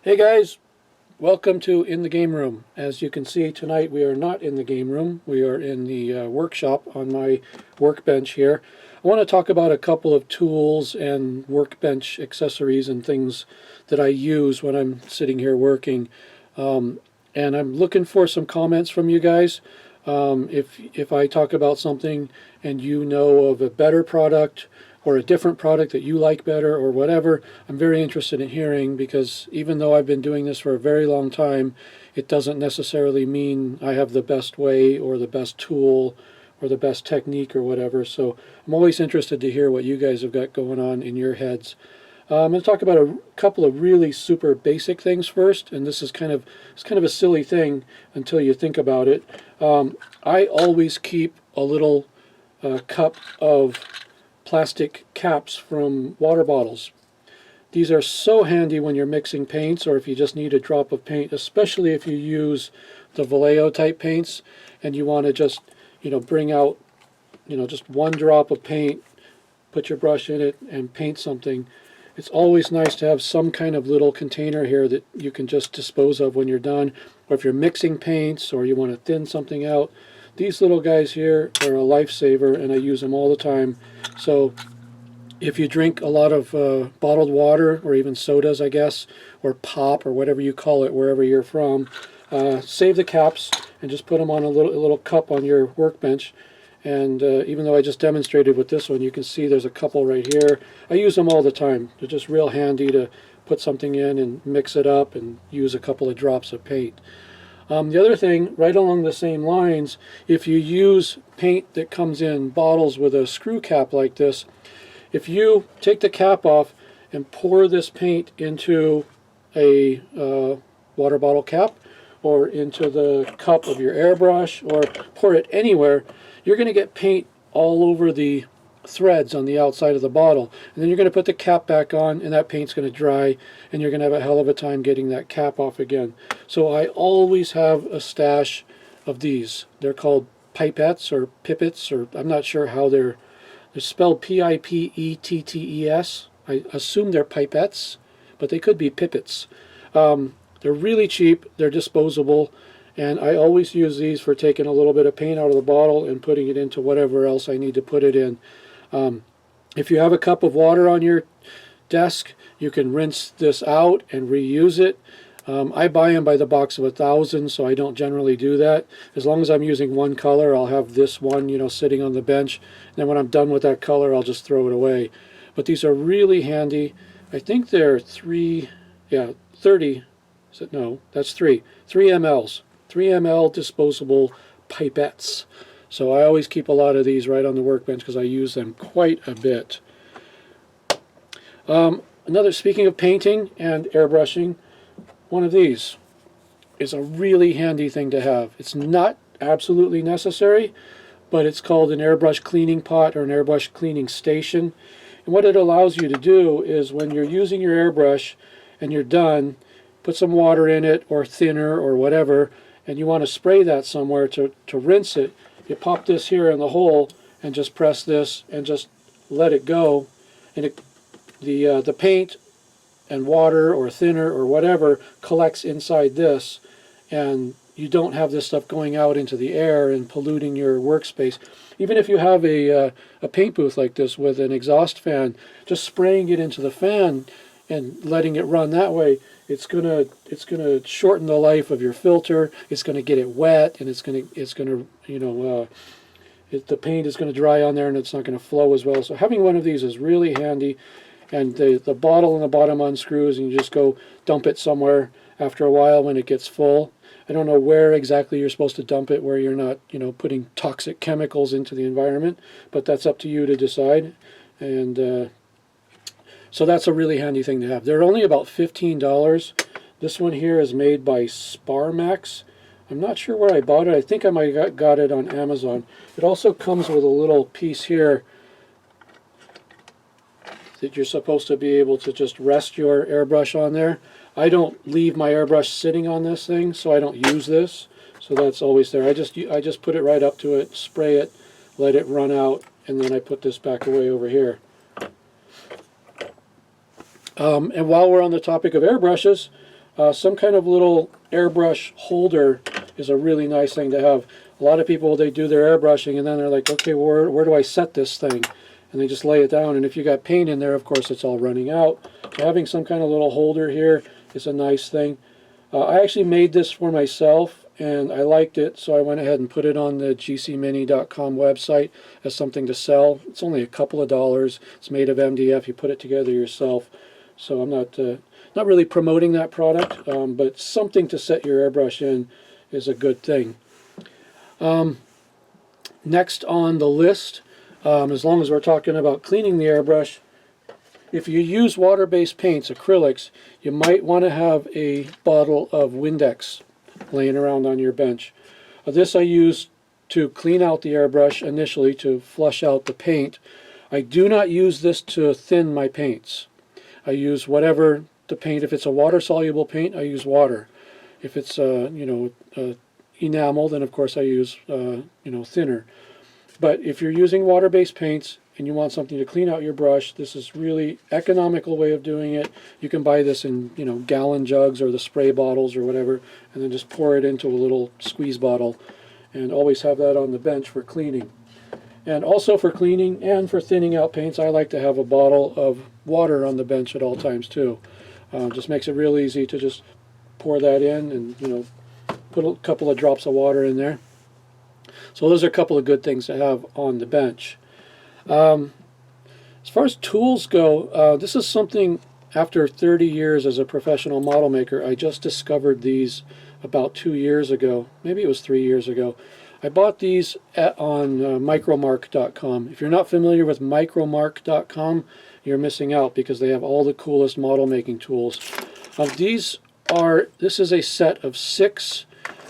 Hey guys, welcome to In the Game Room. As you can see tonight we are not in the game room, we are in the workshop on my workbench here. I want to talk about a couple of tools and workbench accessories and things that I use when I'm sitting here working. And I'm looking for some comments from you guys. If I talk about something and you know of a better product or a different product that you like better or whatever, I'm very interested in hearing, because even though I've been doing this for a very long time, it doesn't necessarily mean I have the best way or the best tool or the best technique or whatever. So I'm always interested to hear what you guys have got going on in your heads. I'm going to talk about a couple of really super basic things first, and this is kind of a silly thing until you think about it. I always keep a little cup of plastic caps from water bottles. These are so handy when you're mixing paints, or if you just need a drop of paint, especially if you use the Vallejo type paints and you want to just, bring out, just one drop of paint, put your brush in it and paint something. It's always nice to have some kind of little container here that you can just dispose of when you're done, or if you're mixing paints or you want to thin something out. These little guys here are a lifesaver, and I use them all the time. So if you drink a lot of bottled water, or even sodas, I guess, or pop, or whatever you call it wherever you're from, save the caps and just put them on a little cup on your workbench. And even though I just demonstrated with this one, you can see there's a couple right here. I use them all the time. They're just real handy to put something in and mix it up and use a couple of drops of paint. The other thing, right along the same lines, if you use paint that comes in bottles with a screw cap like this, if you take the cap off and pour this paint into a water bottle cap, or into the cup of your airbrush, or pour it anywhere, you're going to get paint all over the threads on the outside of the bottle. And then you're going to put the cap back on, and that paint's going to dry, and you're going to have a hell of a time getting that cap off again. So I always have a stash of these. They're called pipettes or pipettes, or I'm not sure how they're spelled P-I-P-E-T-T-E-S. I assume they're pipettes, but they could be pipettes. They're really cheap, they're disposable, and I always use these for taking a little bit of paint out of the bottle and putting it into whatever else I need to put it in. If you have a cup of water on your desk, you can rinse this out and reuse it. I buy them by the box of 1,000, so I don't generally do that. As long as I'm using one color, I'll have this one, sitting on the bench. And then when I'm done with that color, I'll just throw it away. But these are really handy. I think they're 30. No, that's 3 mLs. 3 ml disposable pipettes. So I always keep a lot of these right on the workbench because I use them quite a bit. Speaking of painting and airbrushing, one of these is a really handy thing to have. It's not absolutely necessary, but it's called an airbrush cleaning pot or an airbrush cleaning station. And what it allows you to do is, when you're using your airbrush and you're done, put some water in it or thinner or whatever, and you want to spray that somewhere to rinse it, you pop this here in the hole and just press this and just let it go, and the paint and water or thinner or whatever collects inside this, and you don't have this stuff going out into the air and polluting your workspace. Even if you have a paint booth like this with an exhaust fan, just spraying it into the fan and letting it run that way, it's gonna shorten the life of your filter. It's gonna get it wet, and the paint is gonna dry on there, and it's not gonna flow as well. So having one of these is really handy. And the bottle in the bottom unscrews, and you just go dump it somewhere after a while when it gets full. I don't know where exactly you're supposed to dump it, where you're not putting toxic chemicals into the environment, but that's up to you to decide. And so that's a really handy thing to have. They're only about $15. This one here is made by Sparmax. I'm not sure where I bought it. I think I might have got it on Amazon. It also comes with a little piece here that you're supposed to be able to just rest your airbrush on there. I don't leave my airbrush sitting on this thing, so I don't use this. So that's always there. I just put it right up to it, spray it, let it run out, and then I put this back away over here. And while we're on the topic of airbrushes, Some kind of little airbrush holder is a really nice thing to have. A lot of people, they do their airbrushing and then they're like, okay, where do I set this thing? And they just lay it down, and if you got paint in there, of course it's all running out. So having some kind of little holder here is a nice thing. I actually made this for myself and I liked it, so I went ahead and put it on the gcmini.com website as something to sell. It's only a couple of dollars. It's made of MDF. You put it together yourself. So I'm not really promoting that product, but something to set your airbrush in is a good thing. Next on the list, as long as we're talking about cleaning the airbrush, if you use water-based paints, acrylics, you might want to have a bottle of Windex laying around on your bench. This I use to clean out the airbrush initially, to flush out the paint. I do not use this to thin my paints. I use whatever the paint. If it's a water-soluble paint, I use water. If it's enamel, then of course I use thinner. But if you're using water-based paints and you want something to clean out your brush, this is really economical way of doing it. You can buy this in gallon jugs or the spray bottles or whatever, and then just pour it into a little squeeze bottle, and always have that on the bench for cleaning. And also for cleaning and for thinning out paints, I like to have a bottle of water on the bench at all times too. Just makes it real easy to just pour that in and put a couple of drops of water in there. So those are a couple of good things to have on the bench. As far as tools go, this is something after 30 years as a professional model maker. I just discovered these about 2 years ago. Maybe it was 3 years ago. I bought these on micromark.com. If you're not familiar with micromark.com, you're missing out, because they have all the coolest model making tools. This is a set of 6,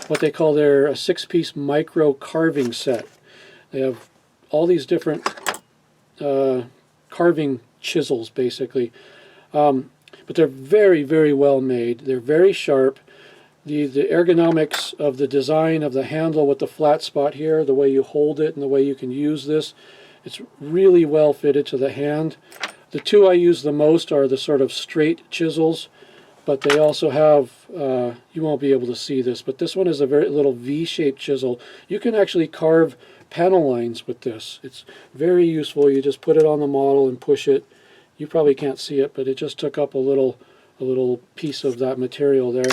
what they call their 6-piece micro carving set. They have all these different carving chisels, basically. But they're very, very well made. They're very sharp. The ergonomics of the design of the handle with the flat spot here, the way you hold it and the way you can use this, it's really well fitted to the hand. The two I use the most are the sort of straight chisels, but they also have, you won't be able to see this, but this one is a very little V-shaped chisel. You can actually carve panel lines with this. It's very useful. You just put it on the model and push it. You probably can't see it, but it just took up a little piece of that material there.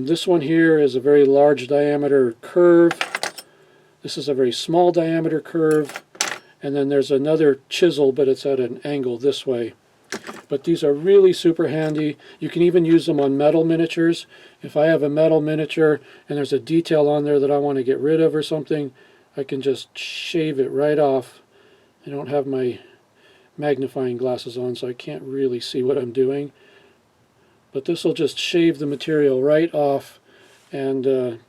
This one here is a very large diameter curve. This is a very small diameter curve. And then there's another chisel, but it's at an angle this way. But these are really super handy. You can even use them on metal miniatures. If I have a metal miniature and there's a detail on there that I want to get rid of or something, I can just shave it right off. I don't have my magnifying glasses on, so I can't really see what I'm doing. But this will just shave the material right off, and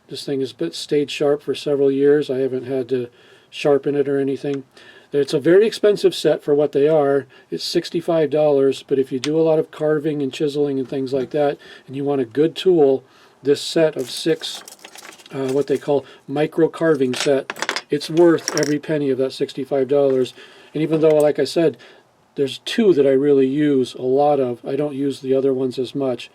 this thing has stayed sharp for several years. I haven't had to sharpen it or anything. It's a very expensive set for what they are. It's $65, but if you do a lot of carving and chiseling and things like that, and you want a good tool, this set of 6, what they call micro carving set, it's worth every penny of that $65. And even though, like I said, there's 2 that I really use a lot of, I don't use the other ones as much,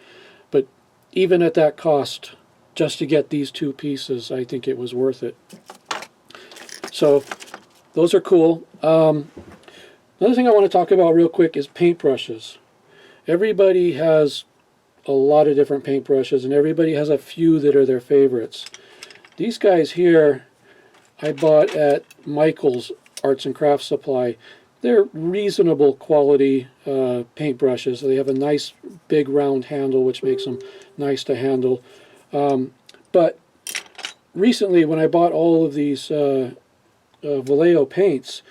but even at that cost, just to get these 2 pieces, I think it was worth it. So those are cool. Another thing I want to talk about real quick is paintbrushes. Everybody has a lot of different paintbrushes, and everybody has a few that are their favorites. These guys here I bought at Michael's Arts and Crafts Supply. They're reasonable quality paintbrushes. They have a nice big round handle, which makes them nice to handle. But recently, when I bought all of these Vallejo paints,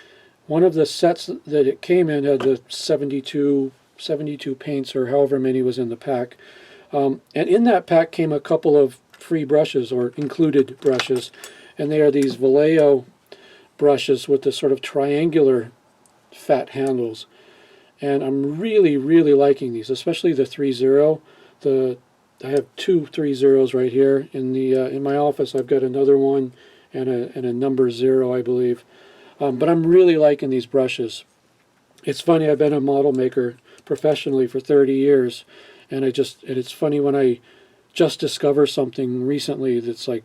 one of the sets that it came in had the 72 paints, or however many was in the pack. And in that pack came a couple of free brushes, or included brushes, and they are these Vallejo brushes with the sort of triangular fat handles. And I'm really, really liking these, especially the 3-0. I have 2 3-0s right here in my office. I've got another one and a number 0, I believe. But I'm really liking these brushes. It's funny, I've been a model maker professionally for 30 years, And it's funny when I just discover something recently that's like,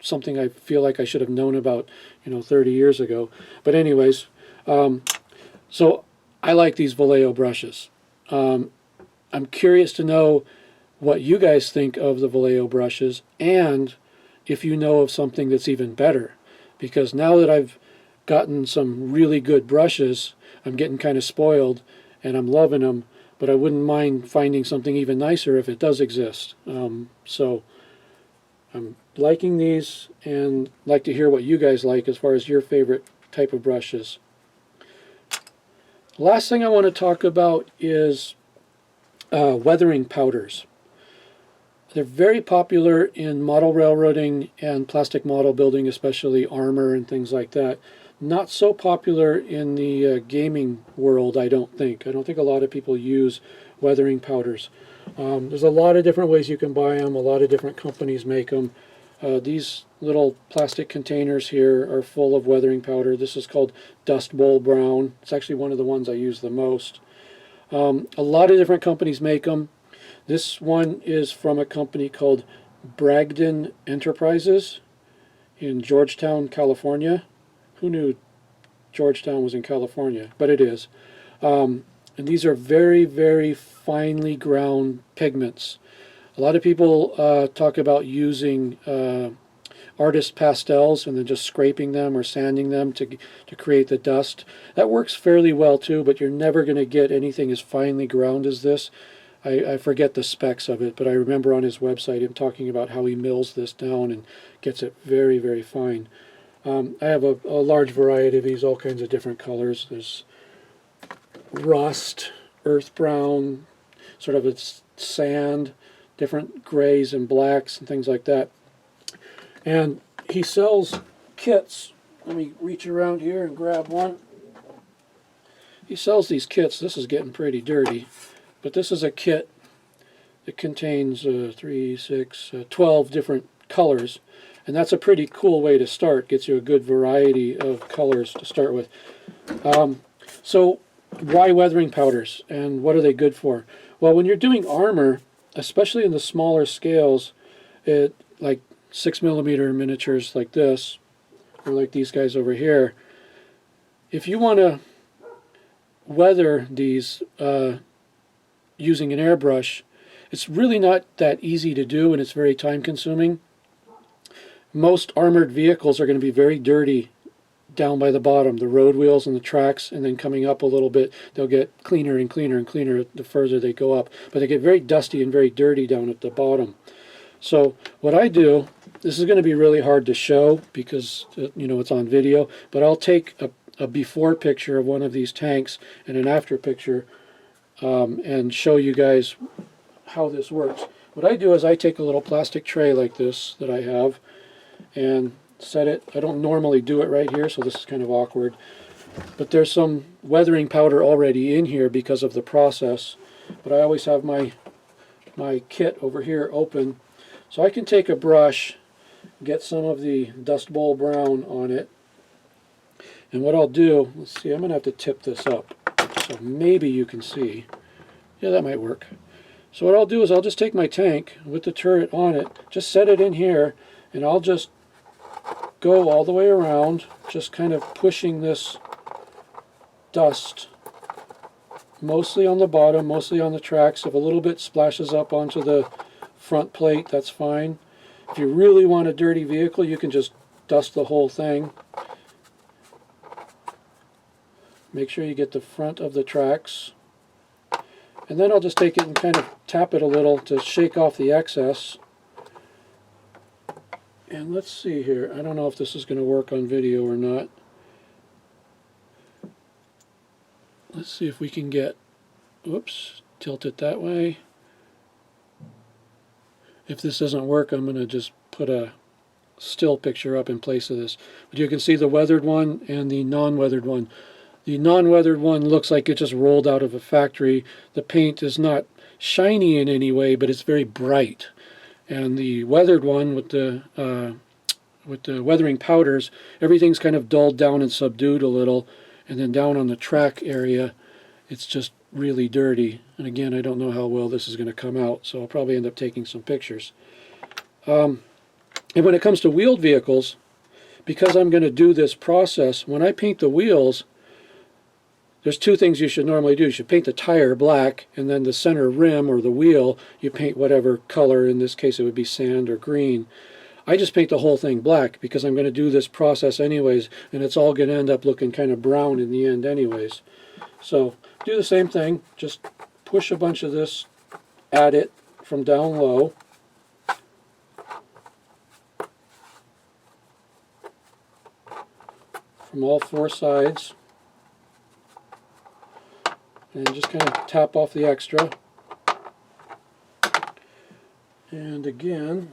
something I feel like I should have known about, 30 years ago. But anyways, so I like these Vallejo brushes. I'm curious to know what you guys think of the Vallejo brushes, and if you know of something that's even better. Because now that I've gotten some really good brushes, I'm getting kind of spoiled, and I'm loving them, but I wouldn't mind finding something even nicer if it does exist. So I'm liking these, and like to hear what you guys like as far as your favorite type of brushes. Last thing I want to talk about is weathering powders. They're very popular in model railroading and plastic model building, especially armor and things like that. Not so popular in the gaming world, I don't think. I don't think a lot of people use weathering powders. There's a lot of different ways you can buy them. A lot of different companies make them. These little plastic containers here are full of weathering powder. This is called Dust Bowl Brown. It's actually one of the ones I use the most. A lot of different companies make them. This one is from a company called Bragdon Enterprises in Georgetown, California. Who knew Georgetown was in California? But it is. And these are very, very finely ground pigments. A lot of people talk about using artist pastels and then just scraping them or sanding them to create the dust. That works fairly well too, but you're never going to get anything as finely ground as this. I forget the specs of it, but I remember on his website him talking about how he mills this down and gets it very, very fine. I have a large variety of these, all kinds of different colors. There's rust, earth brown, sort of it's sand, different grays and blacks and things like that. And he sells kits. Let me reach around here and grab one. He sells these kits. This is getting pretty dirty. But this is a kit that contains 12 different colors, and that's a pretty cool way to start. Gets you a good variety of colors to start with. So why weathering powders, and what are they good for? Well, when you're doing armor, especially in the smaller scales, like 6mm miniatures like this, or like these guys over here, if you want to weather these using an airbrush, it's really not that easy to do, and it's very time consuming. Most armored vehicles are going to be very dirty down by the bottom, the road wheels and the tracks, and then coming up a little bit they'll get cleaner and cleaner and cleaner the further they go up, but they get very dusty and very dirty down at the bottom. So what I do, this is going to be really hard to show because it's on video, but I'll take a before picture of one of these tanks and an after picture and show you guys how this works. What I do is I take a little plastic tray like this that I have and set it. I don't normally do it right here, so this is kind of awkward. But there's some weathering powder already in here because of the process. But I always have my kit over here open. So I can take a brush, get some of the Dust Bowl Brown on it. And what I'll do, let's see, I'm going to have to tip this up so maybe you can see. Yeah, that might work. So what I'll do is I'll just take my tank with the turret on it, just set it in here, and I'll just go all the way around, just kind of pushing this dust mostly on the bottom, mostly on the tracks. If a little bit splashes up onto the front plate, that's fine. If you really want a dirty vehicle, you can just dust the whole thing. Make sure you get the front of the tracks. And then I'll just take it and kind of tap it a little to shake off the excess. And let's see here. I don't know if this is going to work on video or not. Let's see if we can get, whoops, tilt it that way. If this doesn't work, I'm going to just put a still picture up in place of this. But you can see the weathered one and the non-weathered one. The non-weathered one looks like it just rolled out of a factory. The paint is not shiny in any way, but it's very bright. And the weathered one with the weathering powders, everything's kind of dulled down and subdued a little. And then down on the track area, it's just really dirty. And again, I don't know how well this is going to come out, so I'll probably end up taking some pictures. And when it comes to wheeled vehicles, because I'm going to do this process, when I paint the wheels, there's two things you should normally do. You should paint the tire black, and then the center rim or the wheel, you paint whatever color. In this case, it would be sand or green. I just paint the whole thing black because I'm going to do this process anyways, and it's all going to end up looking kind of brown in the end anyways. So do the same thing. Just push a bunch of this at it from down low. From all four sides. And just kind of tap off the extra. And again,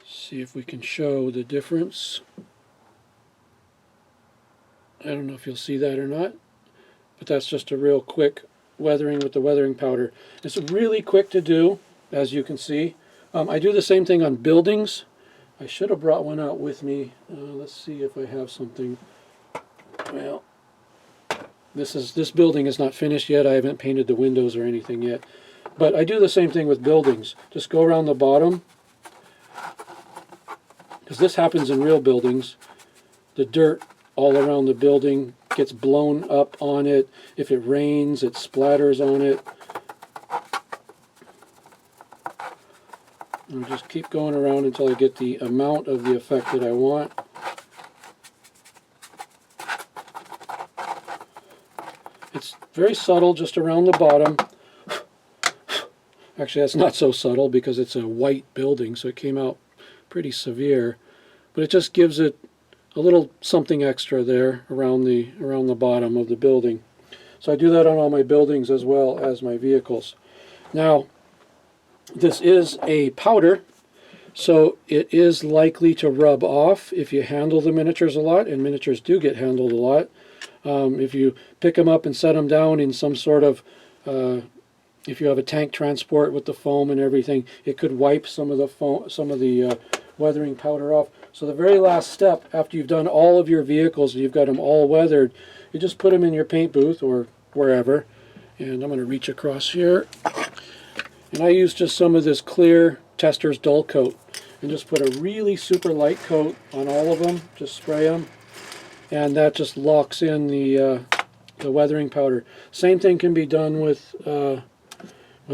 see if we can show the difference. I don't know if you'll see that or not, but that's just a real quick weathering with the weathering powder. It's really quick to do, as you can see. I do the same thing on buildings. I should have brought one out with me. Let's see if I have something. Well, this building is not finished yet. I haven't painted the windows or anything yet. But I do the same thing with buildings. Just go around the bottom. Because this happens in real buildings. The dirt all around the building gets blown up on it. If it rains, it splatters on it. And just keep going around until I get the amount of the effect that I want. It's very subtle just around the bottom. Actually, that's not so subtle because it's a white building, so it came out pretty severe. But it just gives it a little something extra there around the bottom of the building. So I do that on all my buildings as well as my vehicles. Now, this is a powder, so it is likely to rub off if you handle the miniatures a lot, and miniatures do get handled a lot. If you pick them up and set them down in some sort of, if you have a tank transport with the foam and everything, it could wipe some of the foam, some of the weathering powder off. So the very last step, after you've done all of your vehicles and you've got them all weathered, you just put them in your paint booth or wherever. And I'm going to reach across here. And I use just some of this clear Tester's Dull Coat and just put a really super light coat on all of them. Just spray them, and that just locks in the weathering powder. Same thing can be done with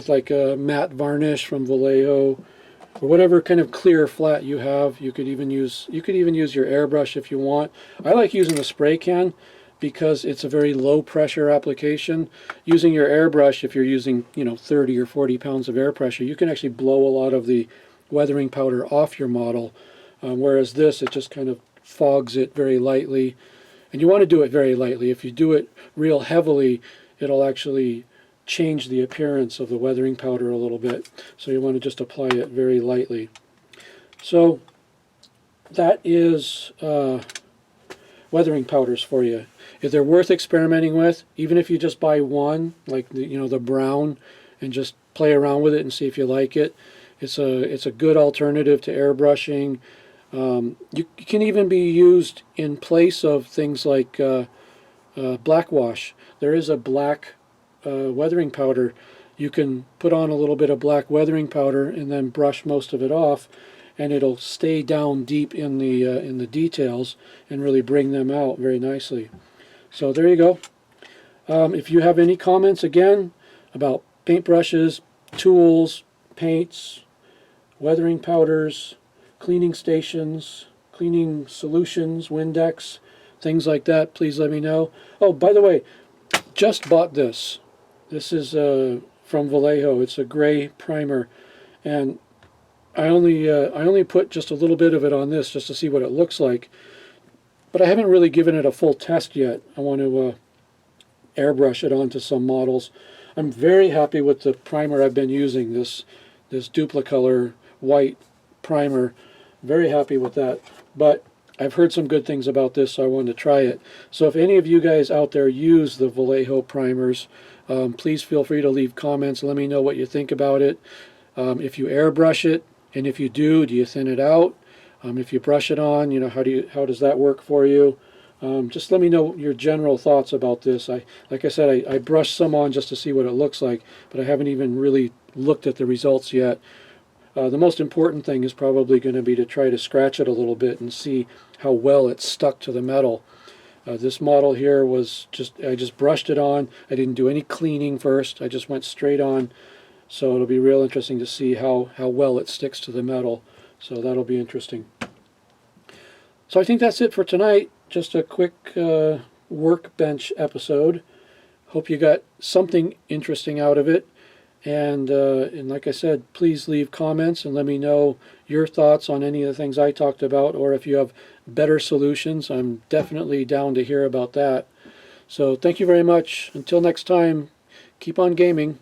like a matte varnish from Vallejo or whatever kind of clear flat you have. You could even use your airbrush if you want. I like using a spray can because it's a very low pressure application. Using your airbrush, if you're using 30 or 40 pounds of air pressure, you can actually blow a lot of the weathering powder off your model, whereas this, it just kind of fogs it very lightly. And you want to do it very lightly. If you do it real heavily, it'll actually change the appearance of the weathering powder a little bit. So you want to just apply it very lightly. So that is weathering powders for you. If they're worth experimenting with, even if you just buy one, like the brown, and just play around with it and see if you like it, it's a good alternative to airbrushing. You can even be used in place of things like black wash. There is a black weathering powder. You can put on a little bit of black weathering powder and then brush most of it off, and it'll stay down deep in the details and really bring them out very nicely. So there you go. If you have any comments again about paintbrushes, tools, paints, weathering powders, cleaning stations, cleaning solutions, Windex, things like that, please let me know. Oh, by the way, just bought this. This is from Vallejo. It's a gray primer, and I only put just a little bit of it on this just to see what it looks like, but I haven't really given it a full test yet. I want to airbrush it onto some models. I'm very happy with the primer I've been using, this Duplicolor white primer. Very happy with that, but I've heard some good things about this, so I wanted to try it. So if any of you guys out there use the Vallejo primers, please feel free to leave comments. Let me know what you think about it. If you airbrush it, and if you do you thin it out? If you brush it on, how does that work for you? Just let me know your general thoughts about this. Like I said, I brushed some on just to see what it looks like, but I haven't even really looked at the results yet. The most important thing is probably going to be to try to scratch it a little bit and see how well it's stuck to the metal. This model here was I just brushed it on. I didn't do any cleaning first. I just went straight on. So it'll be real interesting to see how well it sticks to the metal. So that'll be interesting. So I think that's it for tonight. Just a quick Workbench episode. Hope you got something interesting out of it. And like I said, please leave comments and let me know your thoughts on any of the things I talked about, or if you have better solutions. I'm definitely down to hear about that. So thank you very much. Until next time, keep on gaming.